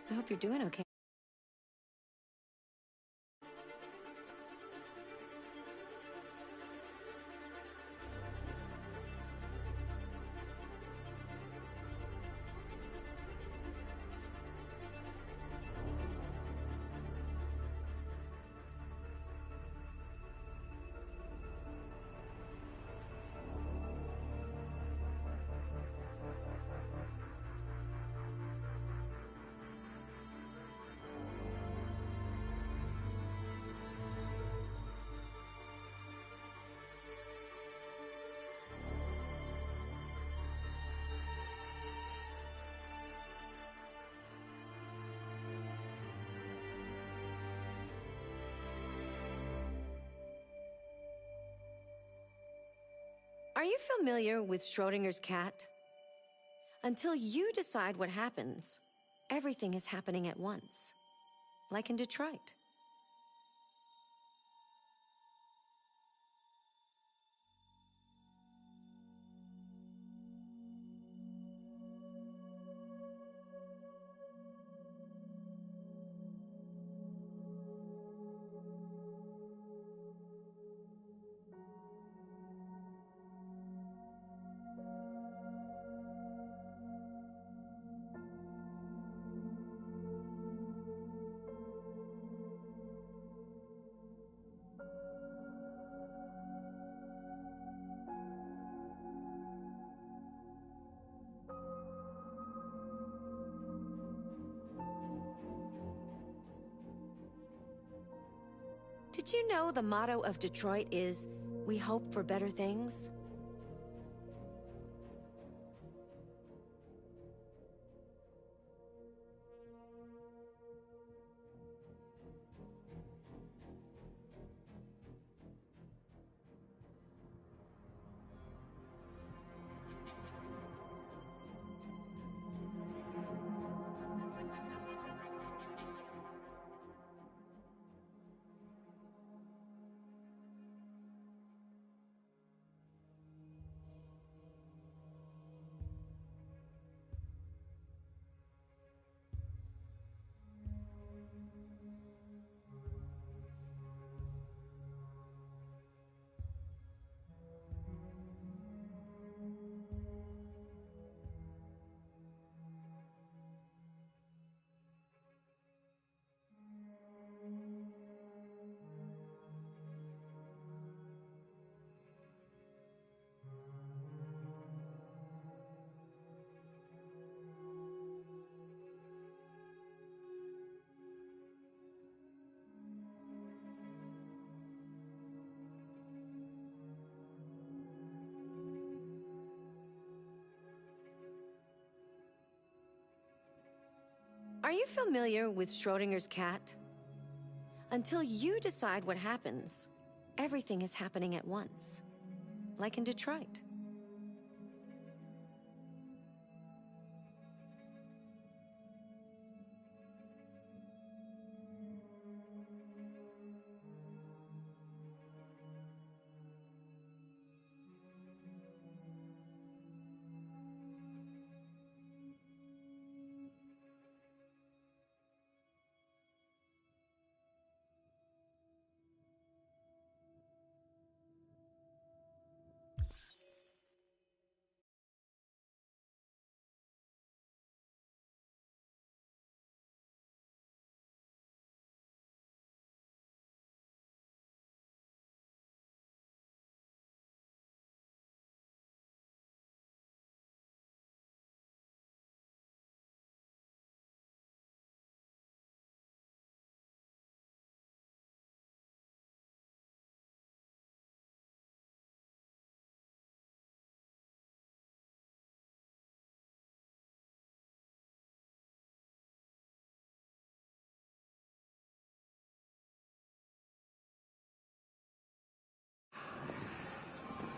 I hope you're doing okay. Are you familiar with Schrodinger's cat? Until you decide what happens, everything is happening at once. Like in Detroit. Did you know the motto of Detroit is, "We hope for better things"? Are you familiar with Schrodinger's cat? Until you decide what happens, everything is happening at once. Like in Detroit.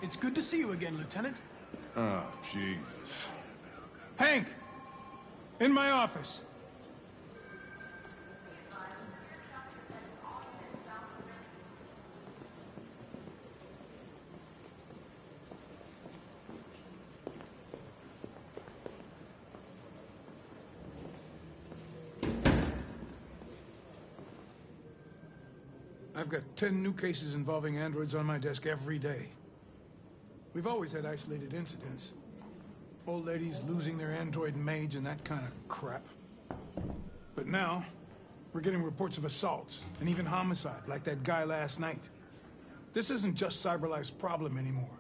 It's good to see you again, Lieutenant. Oh, Jesus. Hank! In my office. I've got 10 new cases involving androids on my desk every day. We've always had isolated incidents. Old ladies losing their android maids and that kind of crap. But now, we're getting reports of assaults and even homicide, like that guy last night. This isn't just CyberLife's problem anymore.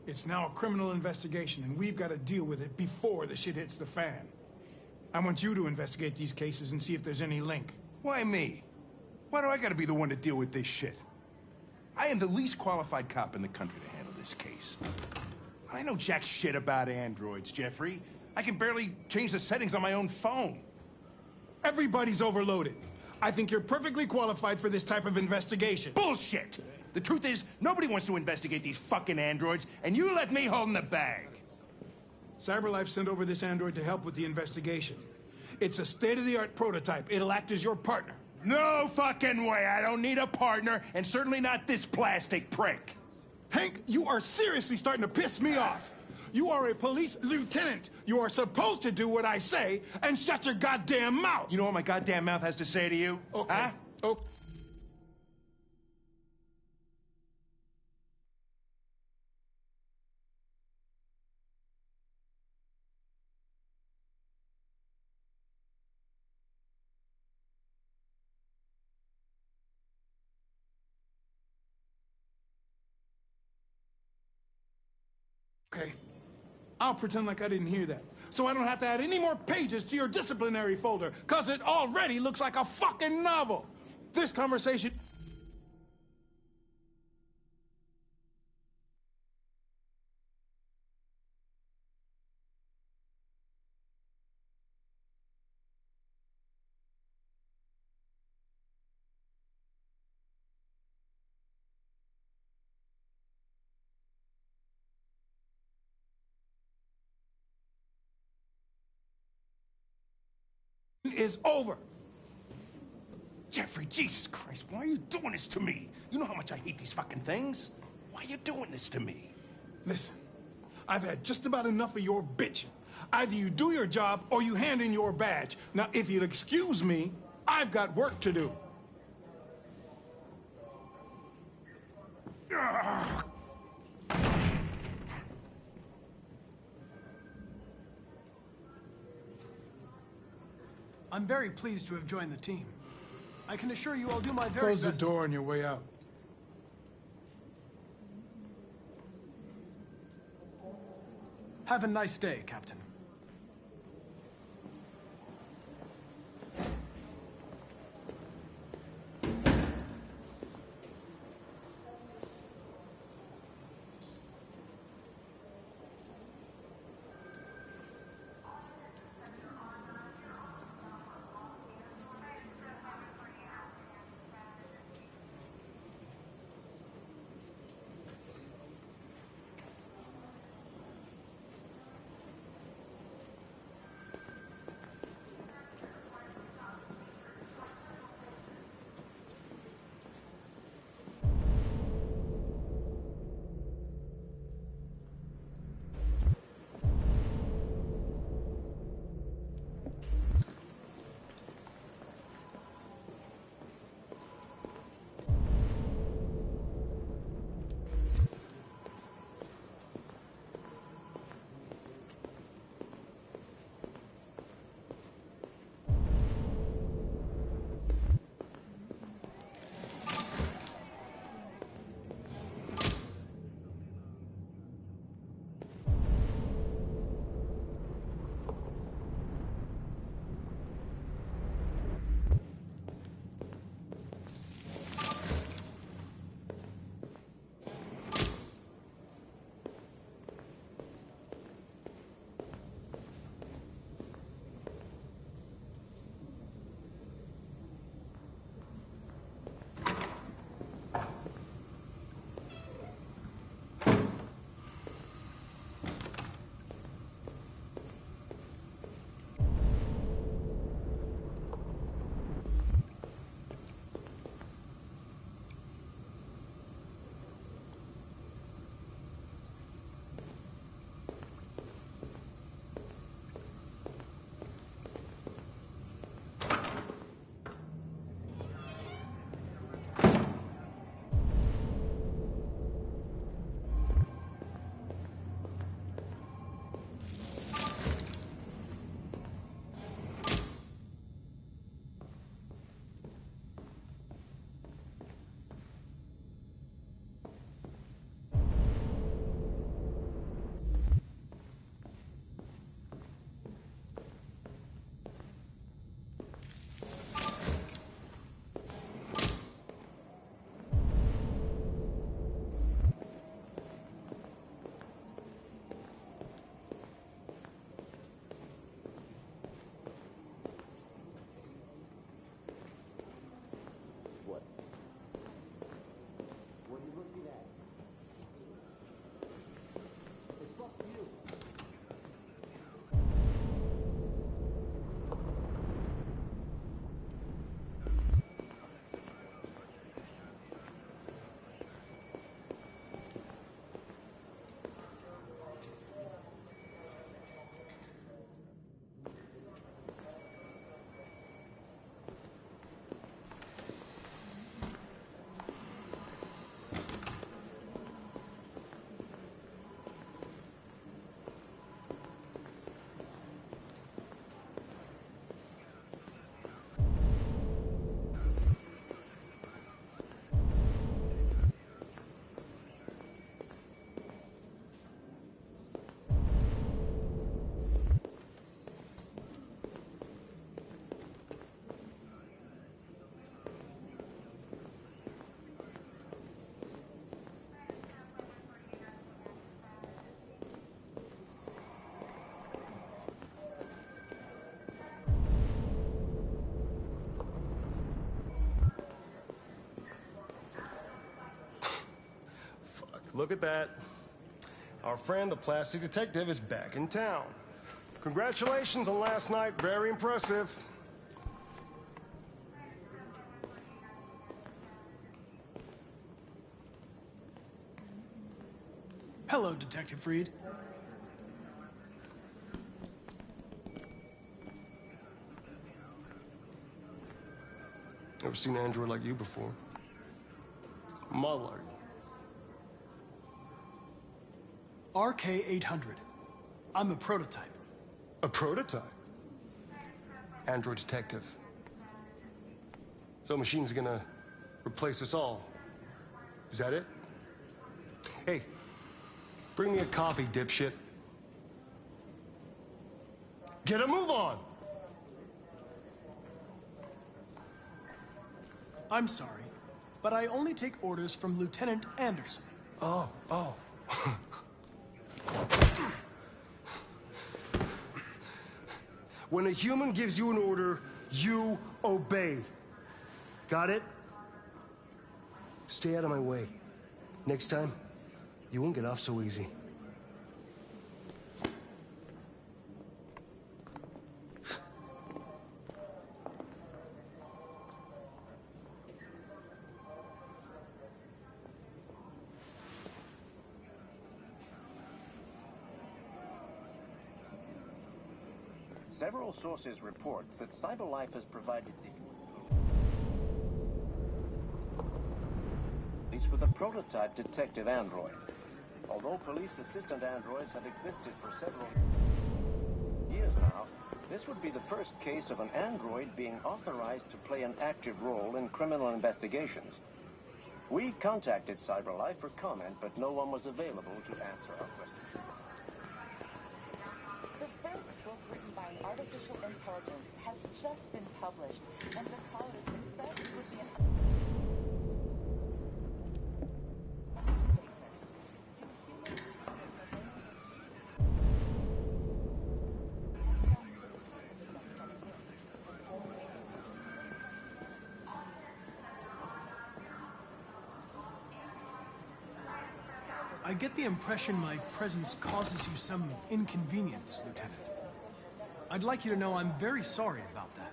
It's now a criminal investigation, and we've got to deal with it before the shit hits the fan. I want you to investigate these cases and see if there's any link. Why me? Why do I gotta be the one to deal with this shit? I am the least qualified cop in the country to handle this case. I know jack shit about androids, Jeffrey. I can barely change the settings on my own phone. Everybody's overloaded. I think you're perfectly qualified for this type of investigation. Bullshit! The truth is, nobody wants to investigate these fucking androids, and you left me holding the bag. CyberLife sent over this android to help with the investigation. It's a state-of-the-art prototype. It'll act as your partner. No fucking way! I don't need a partner, and certainly not this plastic prick. Hank, you are seriously starting to piss me off. You are a police lieutenant. You are supposed to do what I say and shut your goddamn mouth. You know what my goddamn mouth has to say to you? Okay. Huh? Oh. Okay. I'll pretend like I didn't hear that, so I don't have to add any more pages to your disciplinary folder, because it already looks like a fucking novel. This conversation... is over. Jeffrey, Jesus Christ, why are you doing this to me? You know how much I hate these fucking things? Why are you doing this to me? Listen, I've had just about enough of your bitching. Either you do your job or you hand in your badge. Now, if you'll excuse me, I've got work to do. I'm very pleased to have joined the team. I can assure you I'll do my very Close best. the door on your way out. Have a nice day, Captain. look at that. Our friend, the plastic detective, is back in town. Congratulations on last night. Very impressive. Hello, Detective Reed. Never seen an android like you before. Model are you? RK-800. I'm a prototype. A prototype? Android detective. So machine's gonna replace us all. Is that it? Hey, bring me a coffee, dipshit. Get a move on! I'm sorry, but I only take orders from Lieutenant Anderson. Oh. When a human gives you an order, you obey. Got it? Stay out of my way. Next time, you won't get off so easy. Several sources report that CyberLife has provided police with a prototype detective android. Although police assistant androids have existed for several years now, this would be the first case of an android being authorized to play an active role in criminal investigations. We contacted CyberLife for comment, but no one was available to answer our questions. The first book written by an artificial intelligence has just been published, and to call it a success would be an I get the impression my presence causes you some inconvenience, Lieutenant. I'd like you to know I'm very sorry about that.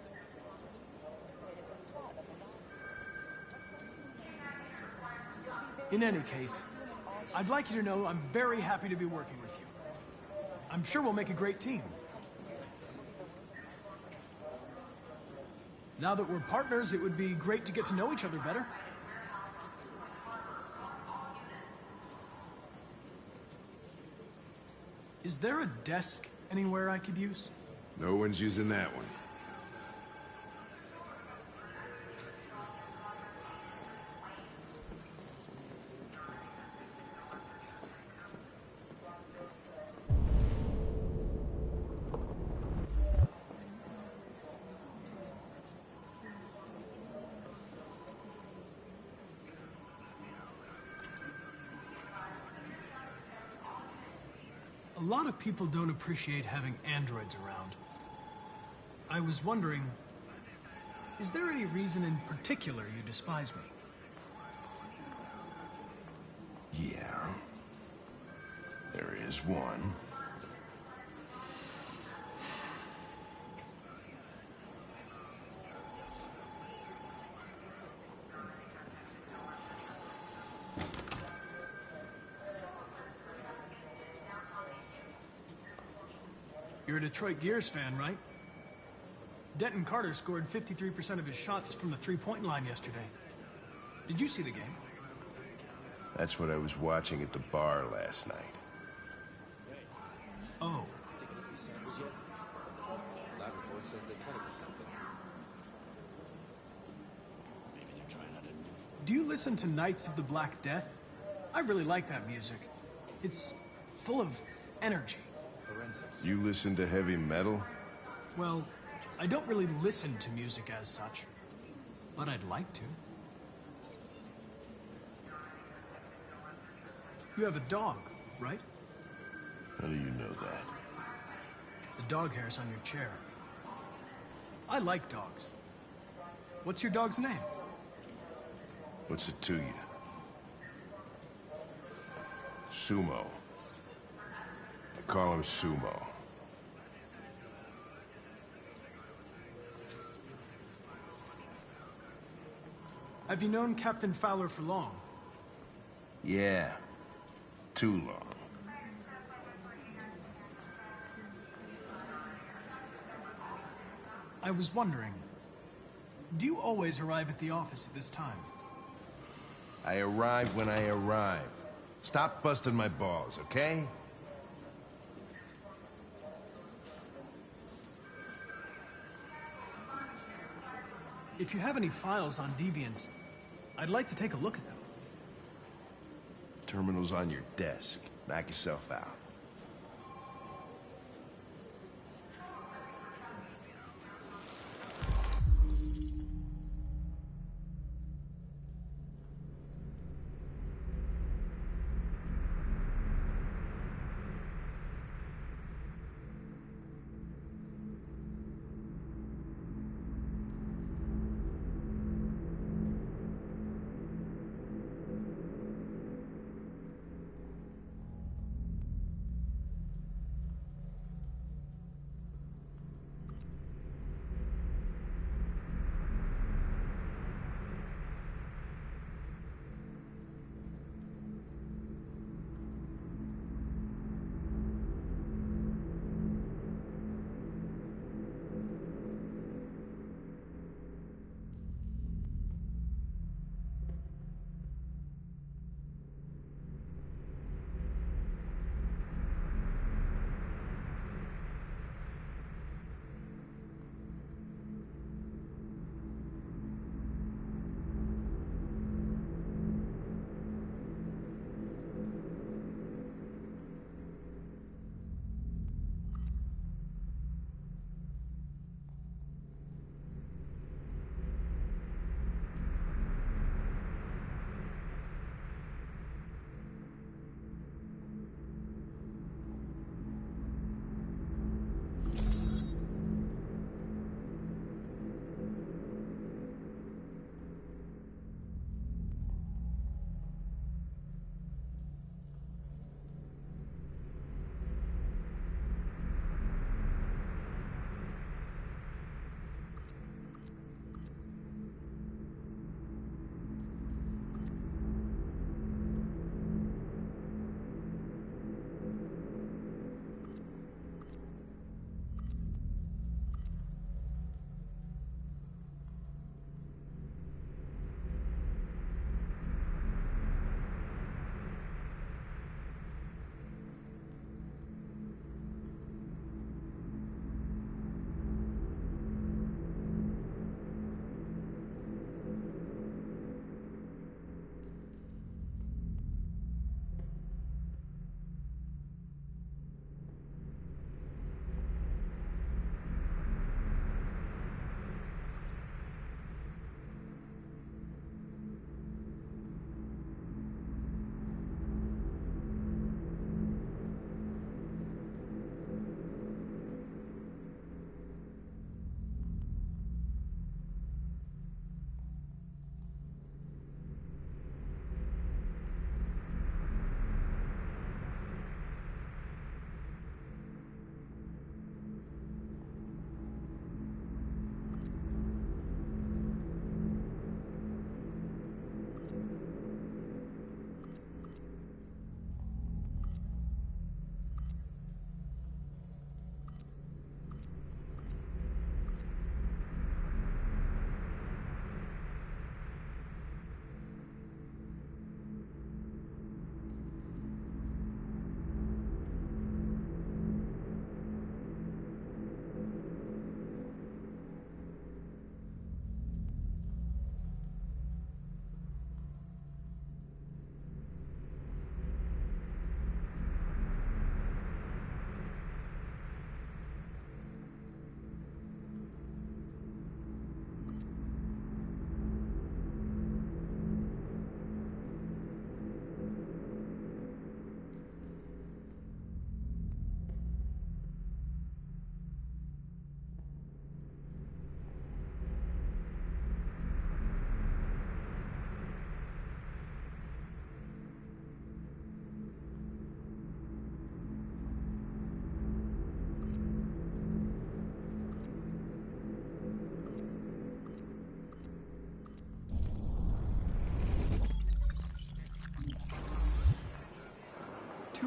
In any case, I'd like you to know I'm very happy to be working with you. I'm sure we'll make a great team. Now that we're partners, it would be great to get to know each other better. Is there a desk anywhere I could use? No one's using that one. A lot of people don't appreciate having androids around. I was wondering, is there any reason in particular you despise me? Yeah. There is one. You're a Detroit Gears fan, right? Denton Carter scored 53% of his shots from the three-point line yesterday. Did you see the game? That's what I was watching at the bar last night. Oh. Do you listen to Knights of the Black Death? I really like that music. It's full of energy. You listen to heavy metal? Well, I don't really listen to music as such, but I'd like to. You have a dog, right? How do you know that? The dog hair's on your chair. I like dogs. What's your dog's name? What's it to you? Sumo. I call him Sumo. Have you known Captain Fowler for long? Yeah. Too long. I was wondering, do you always arrive at the office at this time? I arrive when I arrive. Stop busting my balls, okay? If you have any files on deviants, I'd like to take a look at them. Terminal's on your desk. Knock yourself out.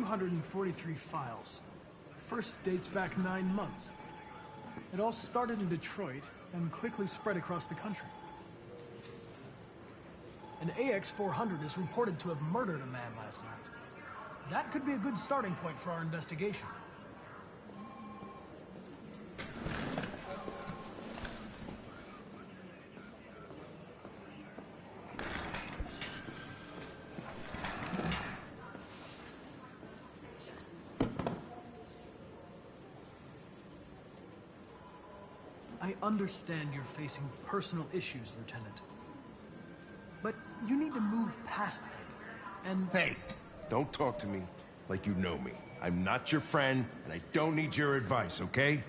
243 files. First dates back 9 months. It all started in Detroit and quickly spread across the country. An AX-400 is reported to have murdered a man last night. That could be a good starting point for our investigation. I understand you're facing personal issues, Lieutenant. But you need to move past them. And... Hey, don't talk to me like you know me. I'm not your friend, and I don't need your advice, okay?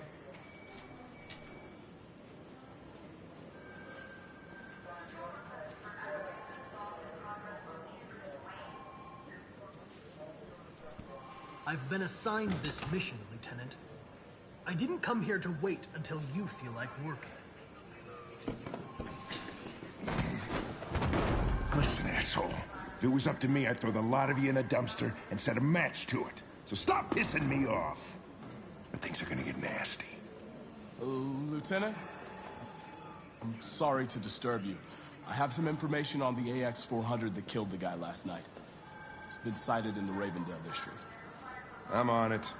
I've been assigned this mission, Lieutenant. I didn't come here to wait until you feel like working. Listen, asshole. If it was up to me, I'd throw the lot of you in a dumpster and set a match to it. So stop pissing me off. Or things are gonna get nasty. Lieutenant? I'm sorry to disturb you. I have some information on the AX-400 that killed the guy last night. It's been sighted in the Ravendale district. I'm on it.